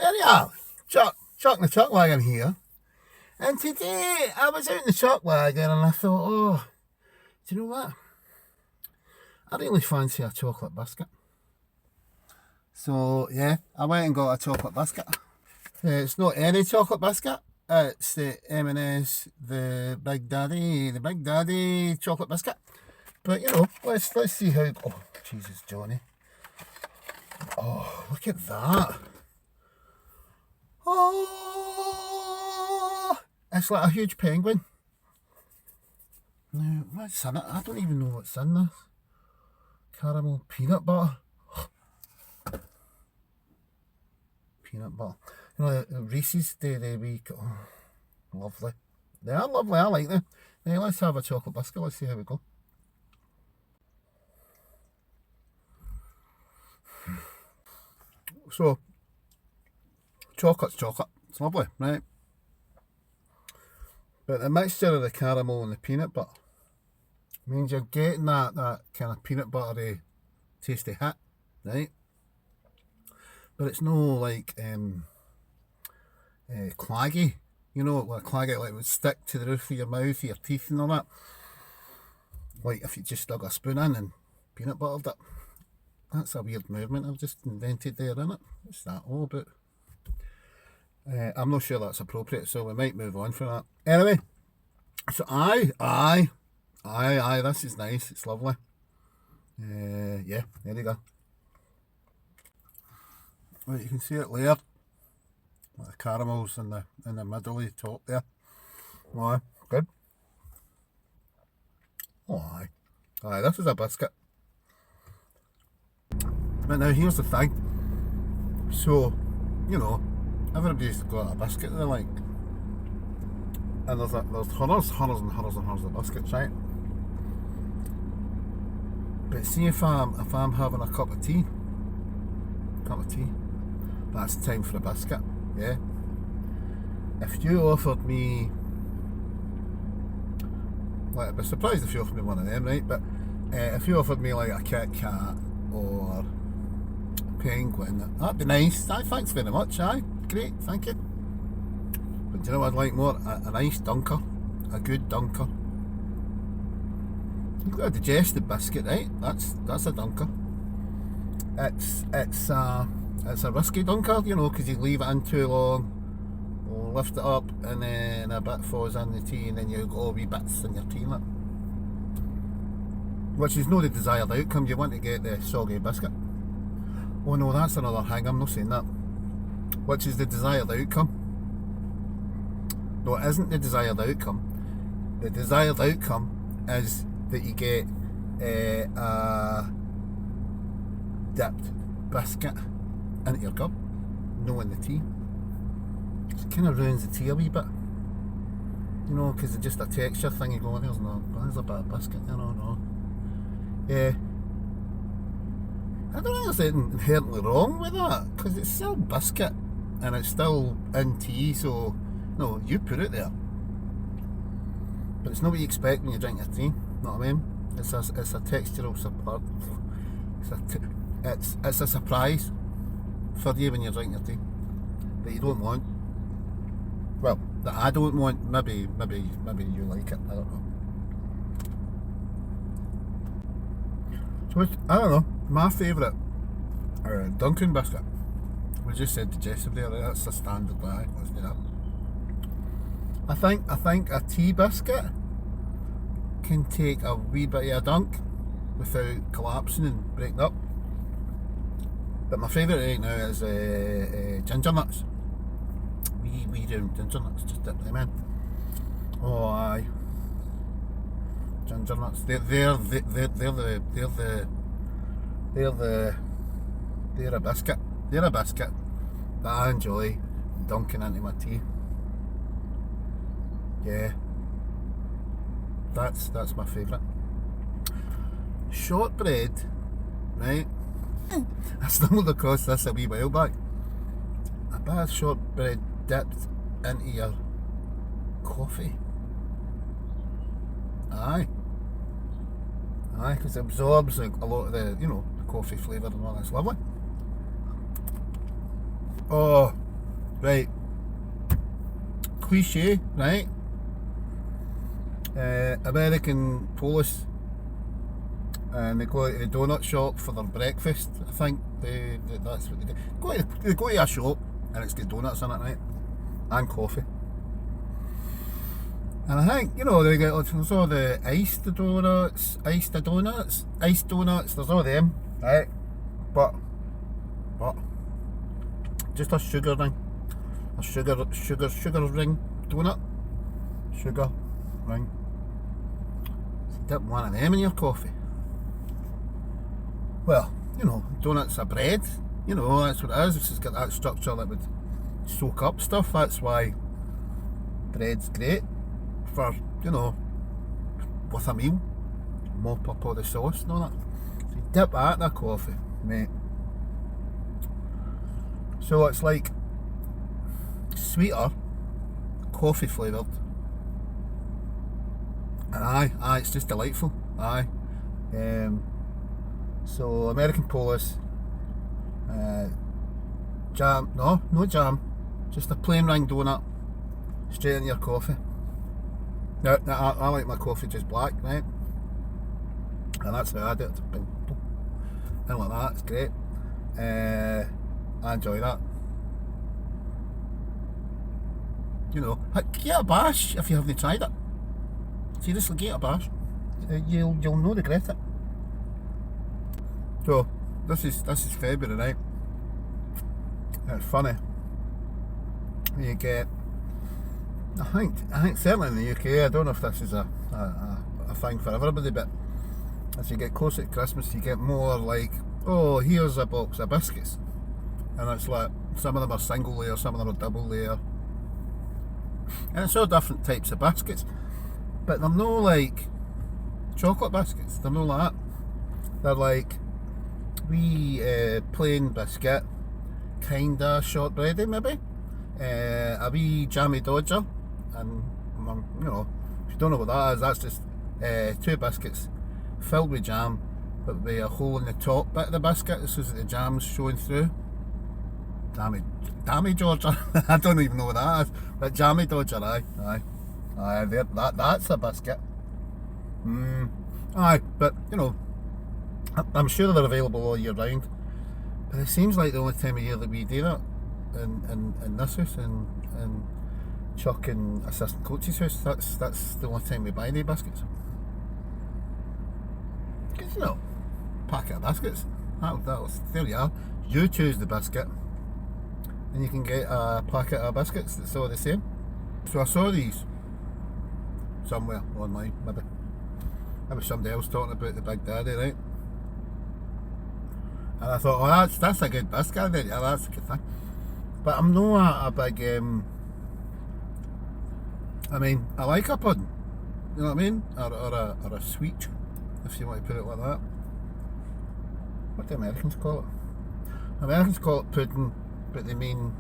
There you are, Chuck and the Chuckwagon here. And today I was out in the Chuckwagon and I thought, oh, do you know what? I really fancy a chocolate biscuit. So yeah, I went and got a chocolate biscuit. It's not any chocolate biscuit. It's the M&S, the Big Daddy chocolate biscuit. But you know, let's see how. Oh Jesus, Johnny! Oh, look at that! Oh, it's like a huge penguin. Now, what's in it? I don't even know what's in this. Caramel peanut butter. Peanut butter. You know, the Reese's Dairy Week. Oh, lovely. They are lovely. I like them. Now, let's have a chocolate biscuit. Let's see how we go. So, chocolate's chocolate. It's lovely, right? But the mixture of the caramel and the peanut butter means you're getting that kind of peanut buttery tasty hit, right? But it's no like claggy, you know, like claggy, like it would stick to the roof of your mouth, your teeth and all that. Like if you just stuck a spoon in and peanut buttered it. That's a weird movement I've just invented there, innit? What's that all about? I'm not sure that's appropriate, so we might move on from that. Anyway, so aye, this is nice, it's lovely. Yeah, there you go. Right, you can see it layered. Like the caramels in the middle of the top there. Aye, good. Oh, aye, this is a biscuit. But now here's the thing. So, you know, everybody's got a biscuit they like. And there's hundreds of biscuits, right? But see if I'm having a cup of tea, that's time for a biscuit, yeah? If you offered me, like, I'd be surprised if you offered me one of them, right? But if you offered me like a Kit Kat or penguin, that'd be nice. Aye, thanks very much. Aye, great, thank you. But do you know what I'd like more? A nice dunker, a good dunker. You've got a digestive biscuit, right? That's a dunker. It's a risky dunker, you know, because you leave it in too long, or lift it up, and then a bit falls in the tea, and then you've got all wee bits in your tea, which is not the desired outcome. You want to get the soggy biscuit. Oh no, that's another thing, I'm not saying that. Which is the desired outcome. No, it isn't the desired outcome. The desired outcome is that you get a dipped biscuit into your cup, no in the tea. It kind of ruins the tea a wee bit. You know, because it's just a texture thing. You go, there's a bit of biscuit, you know, no. Yeah. I don't think there's anything inherently wrong with that, because it's still biscuit and it's still in tea, so no, you put it there. But it's not what you expect when you drink your tea, know what I mean? It's a textural support. It's a surprise for you when you drink your tea that you don't want. Well, that I don't want. Maybe you like it. I don't know. So I don't know. My favourite Dunkin' biscuit. We just said digestive there. That's a standard buy. Let's do that. I think a tea biscuit can take a wee bit of a dunk without collapsing and breaking up. But my favourite right now is ginger nuts. Wee round ginger nuts, just dip them in. Oh aye, ginger nuts. They're a biscuit. They're a biscuit that I enjoy dunking into my tea. Yeah, that's my favourite. Shortbread, right? I stumbled across this a wee while back. A bit of shortbread dipped into your coffee. Aye, because it absorbs a lot of the, you know, the coffee flavour and all. That's lovely. Oh, Right. Cliche, right? American Polish, and they go to the donut shop for their breakfast. I think that's what they do. They go to a shop and it's got donuts in it, right? And coffee. And I think, they get there's all the iced donuts, there's all them, right? But just a sugar ring. A sugar ring donut. Sugar ring. So dip one of them in your coffee. Well, donuts are bread. That's what it is. It's just got that structure that would soak up stuff. That's why bread's great for, with a meal. Mop up all the sauce and all that. So you dip that in a coffee, mate. So it's like sweeter, coffee flavoured. And aye, it's just delightful. Aye. So American Polish, jam, no jam, just a plain ring donut, straight in your coffee. Now, I like my coffee just black, right? And that's how I do it. And like that, it's great. I enjoy that. Get a bash if you haven't tried it. Seriously, get a bash. You'll not regret it. So this is February, right? It's funny. You get, I think certainly in the UK, I don't know if this is a thing for everybody, but as you get closer to Christmas, you get more like, oh, here's a box of biscuits, and it's like some of them are single layer, some of them are double layer, and it's all different types of biscuits, but they're no like chocolate biscuits. They're no like that. They're like wee plain biscuit, kinda shortbready maybe, a wee jammy dodger, and if you don't know what that is, that's just 2 biscuits filled with jam, but with a hole in the top bit of the biscuit so that the jam's showing through. Jammy dodger. I don't even know what that is, but jammy dodger, aye. That's a biscuit. Aye, but I'm sure they're available all year round, but it seems like the only time of year that we do that in this house, and Chuck and assistant coach's house, that's the only time we buy the biscuits. Because packet of biscuits, there you are. You choose the biscuit and you can get a packet of biscuits that's all the same. So I saw these somewhere online, maybe somebody else talking about the Big Daddy, right? And I thought, oh, that's a good biscuit, yeah, that's a good thing. But I'm not a big, I like a pudding, you know what I mean? Or a sweet, if you want to put it like that. What do Americans call it? Americans call it pudding, but they mean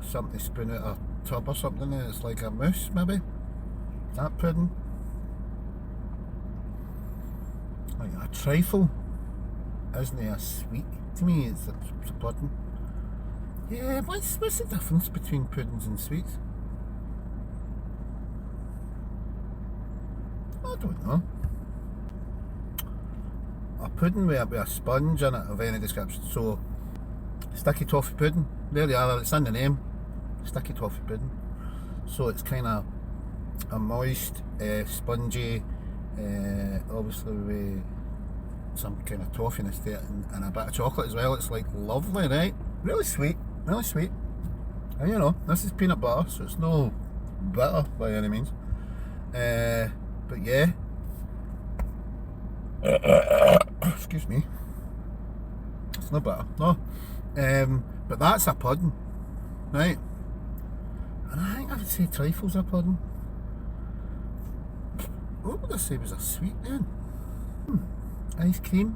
something to spoon out a tub or something, and it's like a mousse, maybe? That pudding. Like a trifle, isn't it a sweet? To me, it's a pudding. Yeah, what's the difference between puddings and sweets? I don't know. A pudding with a sponge in it of any description. So, sticky toffee pudding. There you are, it's in the name. Sticky toffee pudding. So it's kind of a moist, spongy, obviously with some kind of toffiness to it, and a bit of chocolate as well. It's like lovely, right? Really sweet, really sweet. And this is peanut butter, so it's no bitter by any means. But yeah. Excuse me. It's no bitter, no. But that's a pudding, right? And I think I would say trifle's a pudding. What would I say was a sweet then? Ice cream,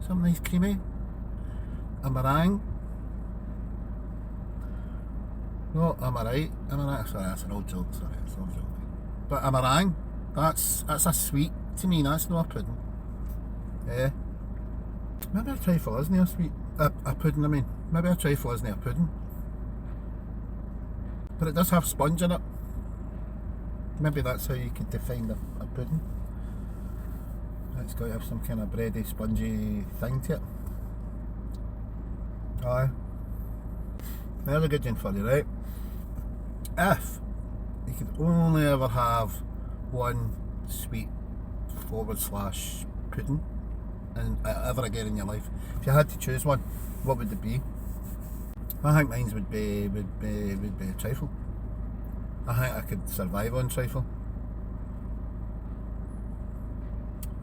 something nice creamy. A meringue. No, am I right? Sorry, that's an old joke. Sorry, it's an old joke. But a meringue, that's a sweet to me. That's not a pudding. Yeah. Maybe a trifle isn't a sweet. A pudding. I mean, maybe a trifle isn't a pudding. but it does have sponge in it. Maybe that's how you could define a pudding. It's got to have some kind of bready, spongy thing to it. Aye. There's a good one for you, right? If you could only ever have one sweet / pudding and ever again in your life, if you had to choose one, what would it be? I think mine would be trifle. I think I could survive on trifle.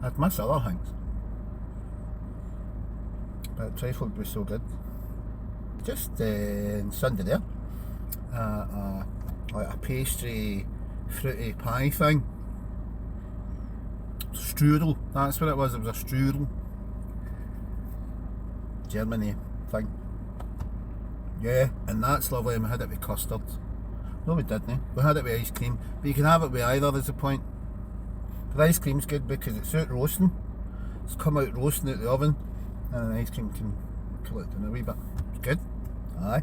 I'd miss other things, but trifle would be so good. Just on Sunday there, like a pastry, fruity pie thing. Strudel, that's what it was. It was a strudel. Germany thing. Yeah, and that's lovely. And we had it with custard. No, we didn't. We had it with ice cream, but you can have it with either. There's a point. The ice cream's good because it's out roasting. It's come out roasting out the oven, and the ice cream can cool it down a wee bit. It's good. Aye,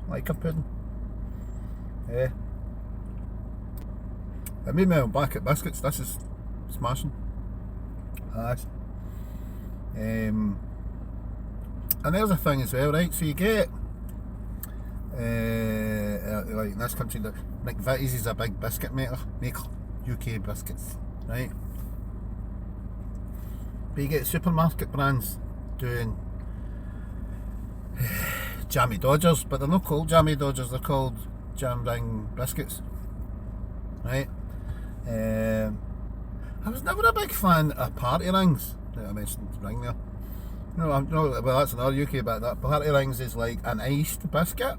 like a pudding. Yeah. I made my own bucket biscuits. This is smashing. Aye. And there's a thing as well, right? So you get like in this country, the McVitie's is a big biscuit maker UK biscuits, right? But you get supermarket brands doing Jammy Dodgers, but they're not called Jammy Dodgers, they're called Jam Ring biscuits, right? I was never a big fan of party rings. I mentioned ring there. No, well, that's another UK bit. That party rings is like an iced biscuit.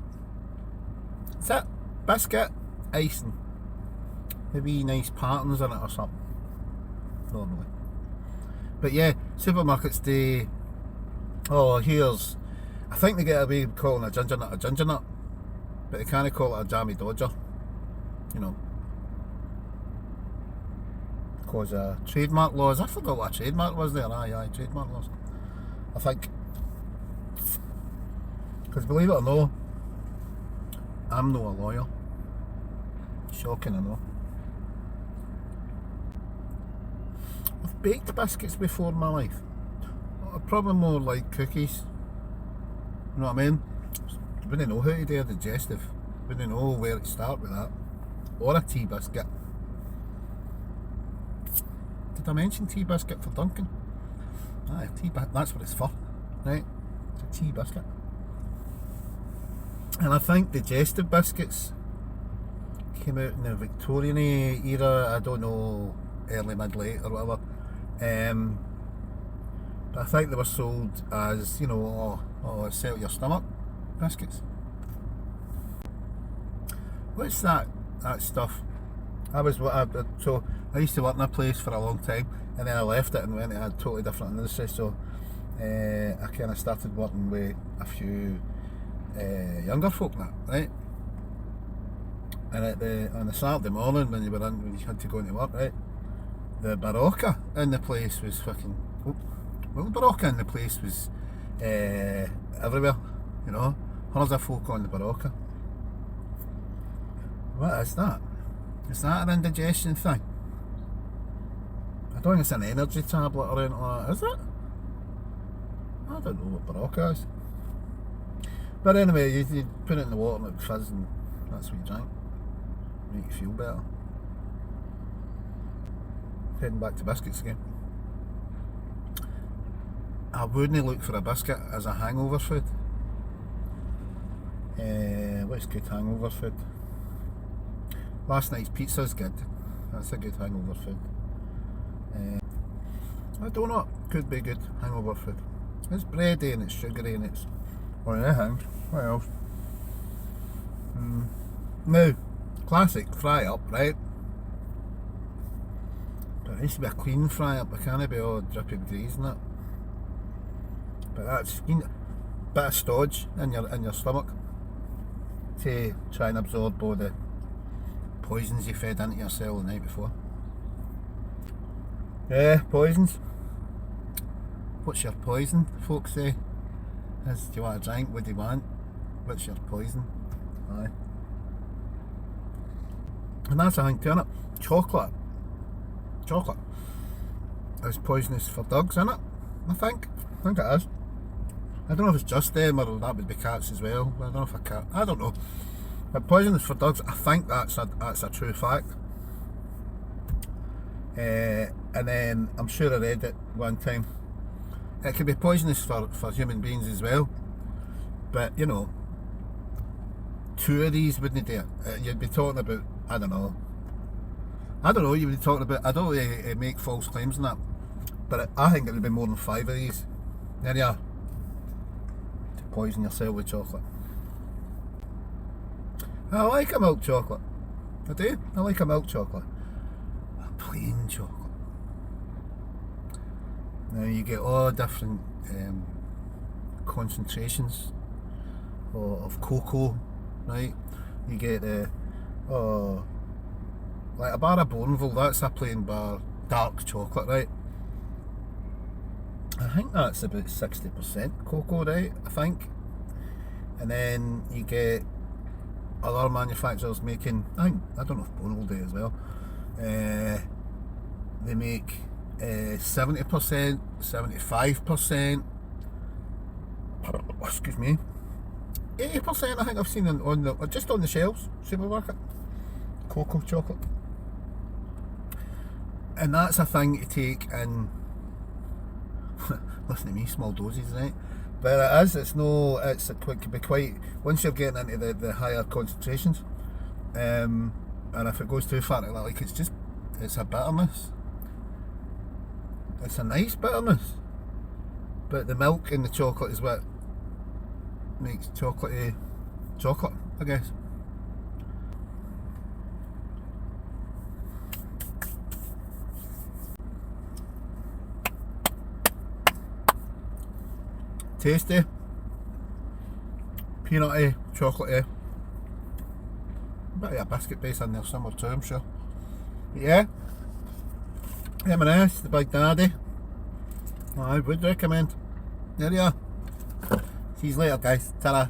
That's it. Biscuit, icing. Maybe nice patterns in it or something. Normally. But yeah, supermarkets do. Oh, here's. I think they get away calling a ginger nut, but they can't call it a jammy dodger. You know. Because trademark laws. I forgot what a trademark was there. Aye, trademark laws. I think. Because believe it or not, I'm not a lawyer. Shocking, I know. I've baked biscuits before in my life. Probably more like cookies. You know what I mean? Wouldn't know how to do a digestive. Wouldn't know where to start with that. Or a tea biscuit. Did I mention tea biscuit for Duncan? Aye, that's what it's for, right? It's a tea biscuit. And I think digestive biscuits came out in the Victorian era, I don't know, early, mid, late or whatever. But I think they were sold as, you know, settle your stomach biscuits. What's that stuff? So I used to work in a place for a long time, and then I left it and went to a totally different industry. So I kind of started working with a few younger folk now, right? And on the Saturday morning when you had to go into work, right? The Barocca in the place was fucking. The Barocca in the place was everywhere, you know. Hundreds of folk on the Barocca. What is that? Is that an indigestion thing? I don't think it's an energy tablet or anything like that, is it? I don't know what Barocca is. But anyway, you put it in the water and it fizz, and that's what you drink. Make you feel better. Heading back to biscuits again. I wouldn't look for a biscuit as a hangover food. What's good hangover food? Last night's pizza is good. That's a good hangover food. I don't know. Could be good hangover food. It's bready and it's sugary and it's. Or anything. What else? Now, classic fry up, right? But it needs to be a clean fry up. It can't be all drippy grease in it. But that's a bit of stodge in your stomach to try and absorb all the poisons you fed into your cell the night before. Yeah, poisons. What's your poison, folks say? Do you want a drink? What do you want? What's your poison? Aye. And that's the thing too, innit? Chocolate is poisonous for dogs, isn't it? I think it is. I don't know if it's just them or that would be cats as well. I don't know if a cat. I don't know. But poisonous for dogs, I think that's a true fact. And then I'm sure I read it one time. It could be poisonous for human beings as well. But you know, 2 of these wouldn't do it. You'd be talking about, I don't know, you would be talking about, I don't really make false claims on that, but I think it would be more than 5 of these. There you are. To poison yourself with chocolate. I like a milk chocolate. I do. I like a milk chocolate. A plain chocolate. Now you get all different concentrations of cocoa, right? You get like a bar of Bourneville, that's a plain bar dark chocolate, right? I think that's about 60% cocoa, right? I think. And then you get other manufacturers making, I don't know if Bourneville do as well. They make 70%, 75%, excuse me, 80% I think I've seen just on the shelves, supermarket, cocoa chocolate. And that's a thing to take in, listen to me, small doses, right? But it is, it can be quite, once you're getting into the higher concentrations, and if it goes too far, like it's a bitterness. It's a nice bitterness, but the milk in the chocolate is what makes chocolate, I guess. Tasty, peanutty, chocolatey, bit of a biscuit base in there somewhere too, I'm sure. But yeah, M&S, the Big Daddy, I would recommend. There you are. See you later guys, ta-ra.